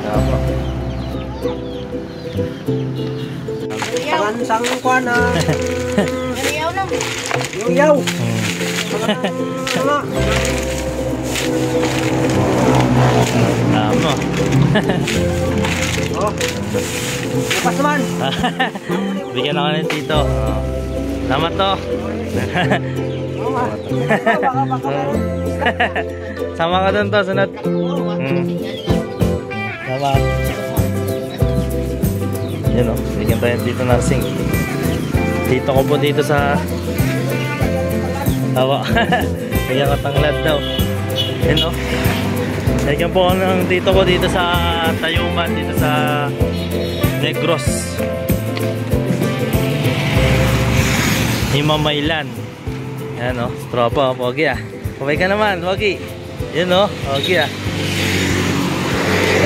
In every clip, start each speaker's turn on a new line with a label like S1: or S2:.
S1: Tama.
S2: Tangan sang kuan na.
S3: Yaw lang.
S2: Yaw.
S1: Tama.
S2: Oh. Lepas naman.
S1: Bigyan ako ng tito. Tama to. Sama ka dun to, sunod. Tama. Yan o, bigyan tayo dito nursing. Dito ko po dito sa tawa. Bigyan ko tanglad daw. Yan o. Bigyan po ako ng dito ko dito sa Tayuman, dito sa Negros. Himamaylan. Yan o, tropa, pogi ah. Pabay ka naman, pogi. Yan o, pogi ah.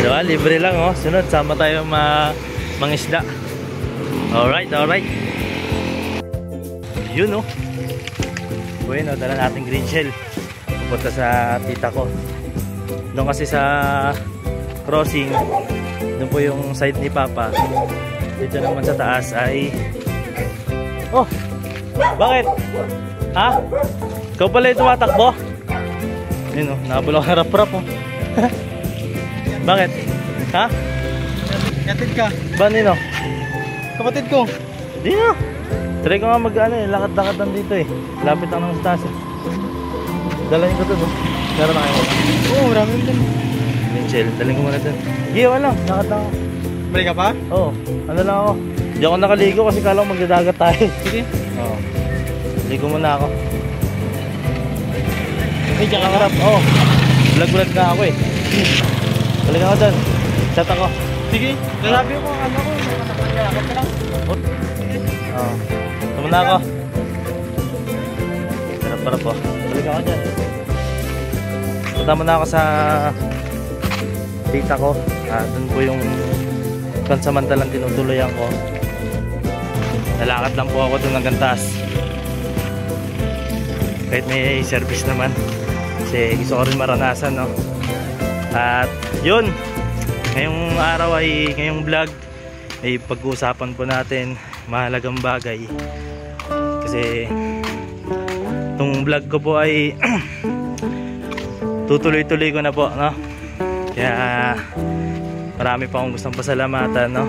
S1: Ano ah, libre lang o. Sunod, sama tayo mangisda. Alright, alright. Yun o. Bueno, dala natin green shell. Pupunta sa tita ko. Doon kasi sa crossing, doon po yung side ni Papa. Dito naman sa taas ay... Oh! Bakit? Ha? Ikaw pala yung tumatakbo? Yun o, nakabula ka rap-rap o. Bakit? Ha?
S2: Yatid ka.
S1: Ba nino?
S2: Kapatid ko.
S1: Di na. Try ko nga lakad-lakad lang dito eh. Lapit lang ng taas eh. Dalahin ko to no? Meron na kayo.
S2: Oo, marami din.
S1: Minchel, dalhin ko muna dun. Giyawan lang, lakad lang ako.
S2: Balik ka pa?
S1: Oo, ano lang ako. Hindi ako nakaligo kasi kala ko magdadagat tayo.
S2: Sige.
S1: Oo. Ligo muna ako.
S2: Ay, diyan ka
S1: Harap, oo. Vlog-vlog na ako eh. Balik ako dun. Chat ako.
S2: Sige. Lalabi ko ang ano ko. Nakapagayakap ka lang.
S1: Oo. Tama na ako. Harap-harap po. Balik ako dyan. Tama na ako sa tita ko. Doon po yung pansamantalang tinutuloyan ko. Nalakad lang po ako doon hanggang taas. Kahit may service naman. Kasi gusto ko rin maranasan, no? At yun, ngayong araw ay, ngayong vlog ay pag-uusapan po natin mahalagang bagay. Kasi itong vlog ko po ay tutuloy-tuloy ko na po, no? Kaya marami pa akong gustong pasalamatan, no?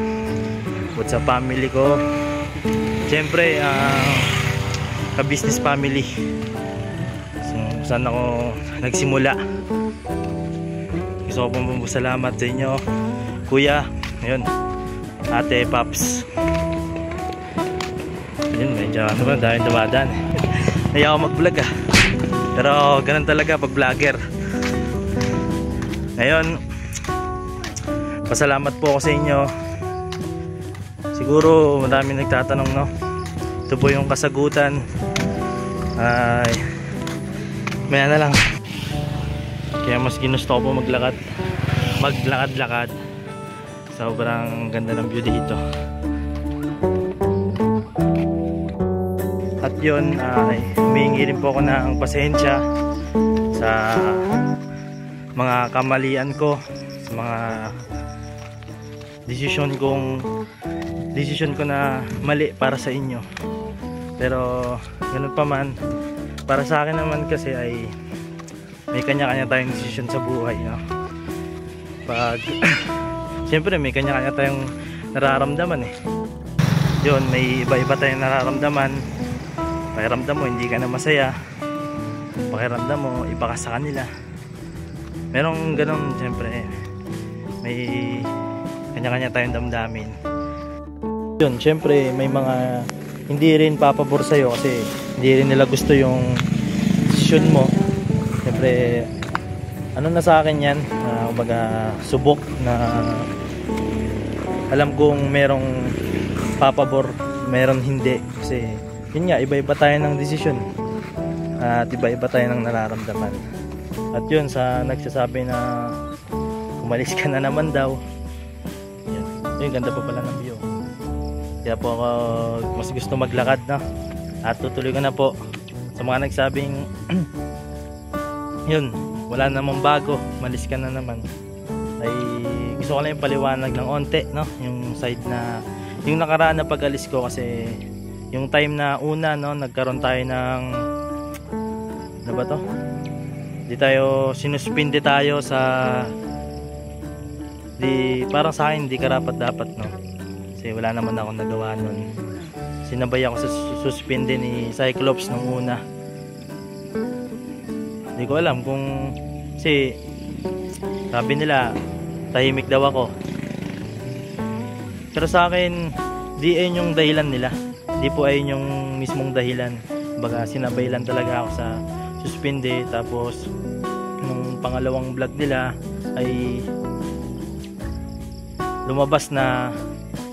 S1: Bukod sa family ko, siyempre ka-business family. So, saan ako nagsimula. Gusto ko pong salamat sa inyo, kuya, ayun, ate, paps. Ayun, medyo ano ba, dahil dumadaan. Ayaw ako mag-vlog ah. Pero ganun talaga pag vlogger. Ngayon, pasalamat po ako sa inyo. Siguro marami nagtatanong, no? Ito po yung kasagutan. Ay, maya na lang. Kaya mas ginusto ko po maglakad-lakad. Sobrang ganda ng view dito. At yun, ay humingi rin po ako ng pasensya sa mga kamalian ko, sa mga desisyon ko na mali para sa inyo. Pero ganun pa man, para sa akin naman kasi ay may kanya-kanya tayong desisyon sa buhay, no? Pag siyempre may kanya-kanya tayong nararamdaman eh. Yun, may iba-iba tayong nararamdaman. Pakiramdam mo hindi ka na masaya, pakiramdam mo iba ka sa kanila. Merong ganun, siyempre may kanya-kanya tayong damdamin. Yun, siyempre may mga hindi rin papabor sa'yo kasi hindi rin nila gusto yung desisyon mo. Siyempre ano na sa akin yan, kumbaga subok na alam kong merong papabor, meron hindi. Kasi yun nga, iba-iba tayo ng desisyon at iba-iba tayo ng nararamdaman. At yun, sa nagsasabi na umalis ka na naman daw, yun, ganda pa pala ng view. Kaya po ako mas gusto maglakad, no? At tutuloy ko na po. Sa mga nagsabing yun, wala namang bago, umalis ka na naman, ay gusto ko lang yung paliwanag ng onte, no? Yung side na, yung nakaraan na pag-alis ko kasi yung time na una, no, nagkaroon tayo ng, ano ba to? Di tayo, sinuspindi tayo sa, parang sa akin, di karapat dapat, no? Kasi wala naman akong nagawa nun. Sinabay ako sa suspindi ni Cyclops nung una. Hindi ko alam kung, kasi sabi nila tahimik daw ako, pero sa akin di ayun yung dahilan nila, di po ayun yung mismong dahilan. Baga sinabay lang talaga ako sa suspindi. Tapos nung pangalawang vlog nila ay lumabas na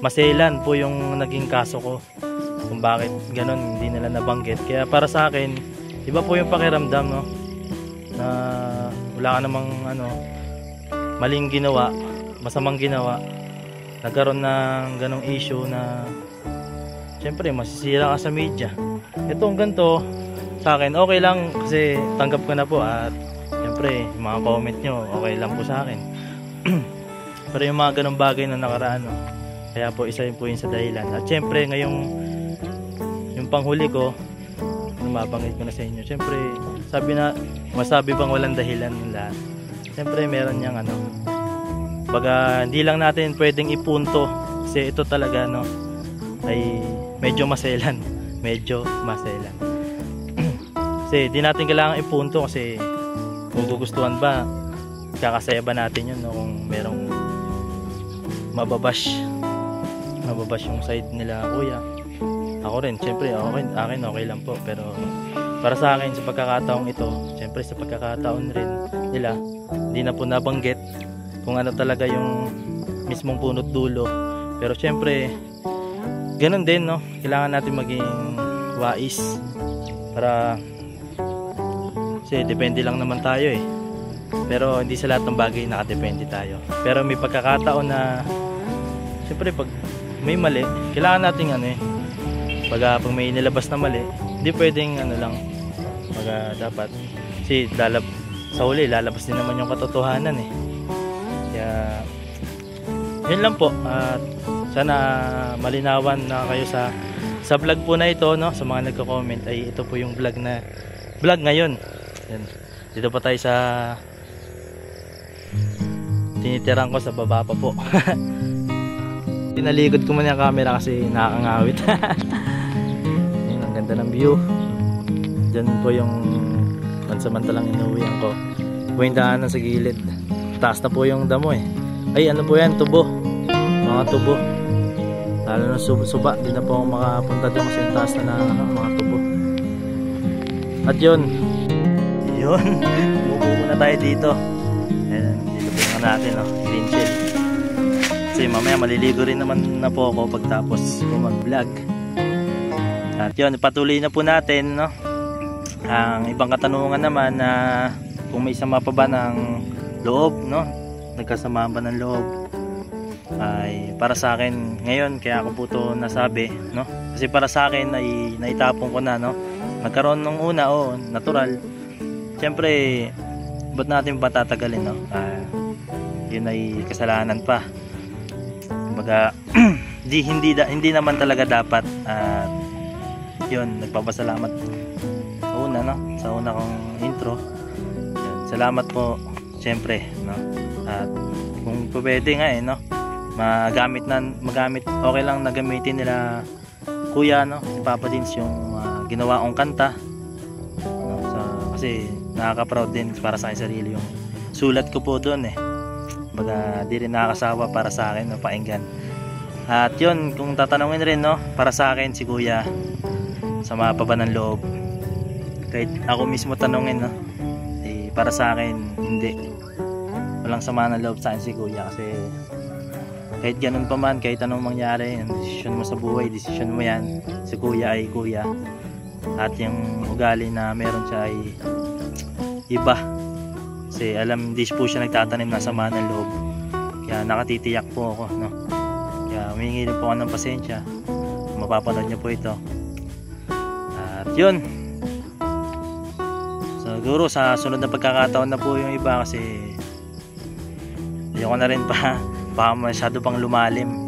S1: maselan po yung naging kaso ko, kung bakit ganon hindi nila nabanggit. Kaya para sa akin iba po yung pakiramdam, no, na wala ka namang maling ginawa, masamang ginawa, nagkaroon ng ganong issue na syempre masisira ka sa media. Itong ganito sa akin okay lang kasi tanggap ko na po, at syempre yung mga comment nyo okay lang po sa akin. Pero yung mga ganong bagay na nakaraan, no, kaya po isa yun po yun sa dahilan. At syempre ngayong yung panghuli ko, mabanggit ko na sa inyo, syempre masabi bang walang dahilan lahat? Syempre meron niyang baga hindi lang natin pwedeng ipunto kasi ito talaga, no, ay medyo maselan. Kasi di natin kailangan ipunto kasi kung gugustuhan ba, kakasaya ba natin yun, no, kung merong mababash yung side nila kuya. Ako rin, syempre akin okay lang po, pero para sa akin sa pagkakataong ito, syempre sa pagkakataon rin nila, hindi na po nabanggit kung ano talaga yung mismong punot dulo. Pero syempre ganun din, no, kailangan natin maging wais para, kasi depende lang naman tayo pero hindi sa lahat ng bagay nakadepende tayo. Pero may pagkakataon na syempre pag may mali, kailangan nating pag may nilabas na mali, hindi pwedeng lang, dapat kasi sa huli lalabas din naman yung katotohanan kaya yun lang po. At sana malinawan na kayo sa vlog po na ito, no, sa mga nagko-comment, ay ito po yung vlog ngayon. Yan. Dito pa tayo sa tinitiran ko sa baba pa po. Pinalikod ko man yung camera kasi nakakangawit. Yan, ang ganda ng view. Diyan po yung pansamantalang inuwian ko. Po yung daanan sa gilid. Taas na po yung damo Ay ano po yan, tubo. Mga tubo. Lalo na suba. Di na po ako makapunta doon kasi taas na mga tubo. At yun. Umupo muna tayo dito. Ayan, dito po natin, green shell. Kasi mamaya maliligo rin naman na po ako pagtapos ko mag-vlog. At yun, patuloy na po natin, no? Ang ibang katanungan naman na kung may sama pa ba ng loob, no? Nagkasamaan ba ng loob? Ay para sa akin ngayon, kaya ako po to nasabi, no? Kasi para sa akin ay naitapon ko na, no? Nagkaroon nung una, natural. Siyempre, ba't natin patatagalin, no? Yun ay kasalanan pa. Kumbaga, hindi naman talaga dapat. Yun, nagpapasalamat sa una, no? Sa una kong intro. Yun, salamat po, siyempre, no? At kung pwede nga no? Magamit, okay lang na gamitin nila kuya, no? Si Papa Dins yung ginawa kong kanta, no? Kasi nakaka-proud din para sa akin sarili yung sulat ko po doon Baga di rin nakakasawa para sa akin, no, painggan. At yun, kung tatanungin rin, no, para sa akin si kuya, sama pa ba ng loob? Kahit ako mismo tanungin, no, para sa akin hindi. Walang sama ng loob sa akin si kuya, kasi kahit ganun pa man, kahit anong mangyari, yung desisyon mo sa buhay, desisyon mo yan. Si kuya ay kuya, at yung ugali na meron siya ay iba. Kasi hindi po siya nagtatanim ng sama ng loob. Kaya nakatitiyak po ako, no? Kaya humingi rin po ako ng pasensya. Mapapanood niyo po ito. At yun, siguro sa sunod na pagkakataon na po yung iba, kasi ayoko na rin pa baka masyado pang lumalim,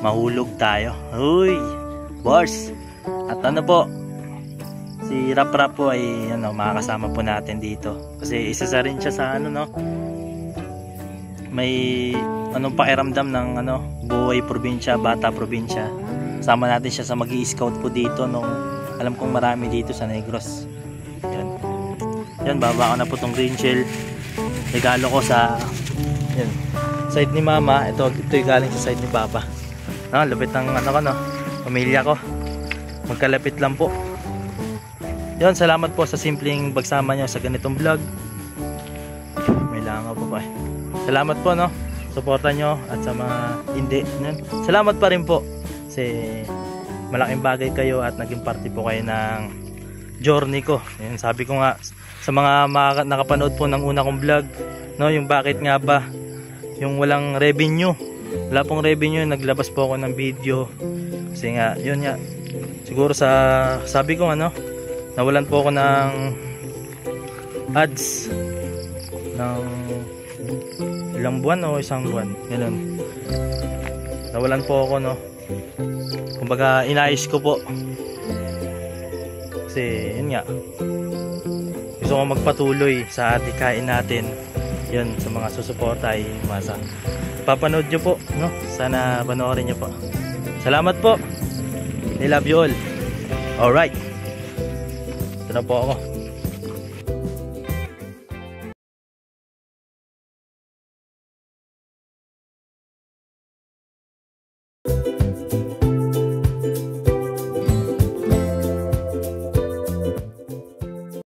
S1: mahulog tayo. Uy, boss. At ano po, si Rap Rap po ay ano, makakasama po natin dito. Kasi isa sa rin siya sa ano, no, may anong pakiramdam ng ano, buhay probinsya, bata probinsya. Sama natin siya sa magi-scout po dito nung alam kong marami dito sa Negros. Yan. Yan, baba ko na po tong green shell. Regalo ko sa yan, side ni mama. Ito yung galing sa side ni papa. No, lupit ng ano ko, no, pamilya ko. Magkalapit lang po. Yan, salamat po sa simpleng pagsama nyo sa ganitong vlog. May langaw po pa eh. Salamat po, no, suporta nyo. At sa mga hindi, yan, salamat pa rin po. Kasi malaking bagay kayo at naging parte po kayo ng journey ko. Yan, sabi ko nga sa mga nakapanood po ng una kong vlog, no, yung bakit nga ba yung walang revenue. Wala pong revenue, naglabas po ako ng video. Kasi nga, yun nga, siguro sa sabi ko ano, nawalan po ako ng ads ng ilang buwan o isang buwan, ganun. Nawalan po ako, no. Kumbaga inayos ko po. Kasi yun nga, gusto ko magpatuloy sa adikain natin. Yun, sa mga susuporta ay masa papanood nyo po, no? Sana panoorin nyo po. Salamat po. I love you all. Alright, ito na po ako.